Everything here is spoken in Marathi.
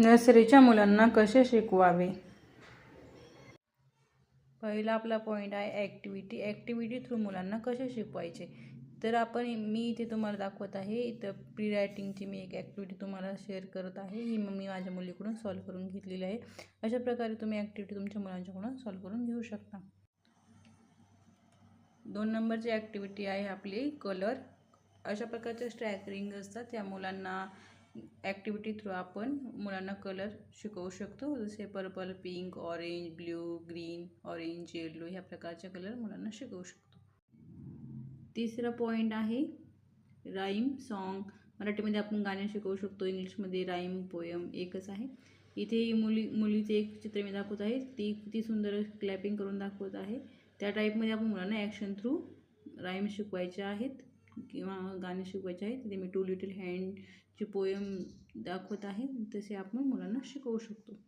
नर्सरीच्या मुलांना कसे शिकवावे? पहिला आपला पॉईंट आहे ॲक्टिव्हिटी. ॲक्टिव्हिटी थ्रू मुलांना कसे शिकवायचे. तर मी इथे तुम्हाला दाखवत आहे. इथं प्री रायटिंगची मी एक ॲक्टिव्हिटी तुम्हाला शेअर करत आहे. ही मी माझ्या मुलीकडून सॉल्व करून घेतलेली आहे. अशा प्रकारे तुम्ही ॲक्टिव्हिटी तुमच्या मुलांच्याकडून सॉल्व करून घेऊ शकता. 2 नंबरची ॲक्टिव्हिटी आहे आपली कलर. अशा प्रकारचे स्ट्रॅक असतात. त्या मुलांना ॲक्टिव्हिटी थ्रू आपण मुलांना कलर शिकवू शकतो. जसे purple, pink, orange, blue, green, orange, yellow ह्या प्रकारचे कलर मुलांना शिकवू शकतो. तिसरा पॉईंट आहे राईम सॉन्ग. मराठीमध्ये आपण गाणे शिकवू शकतो. इंग्लिशमध्ये राईम पोयम एकच आहे. इथे मुलीचे एक चित्र मी दाखवत आहे. ती किती सुंदर क्लॅपिंग करून दाखवत आहे. त्या टाईपमध्ये आपण मुलांना ॲक्शन थ्रू राईम शिकवायचे आहेत किंवा गाणे शिकवायचे आहेत. तिथे मी 2 लिटिल हँडची पोयम दाखवत आहे. तसे आपण मुलांना शिकवू शकतो.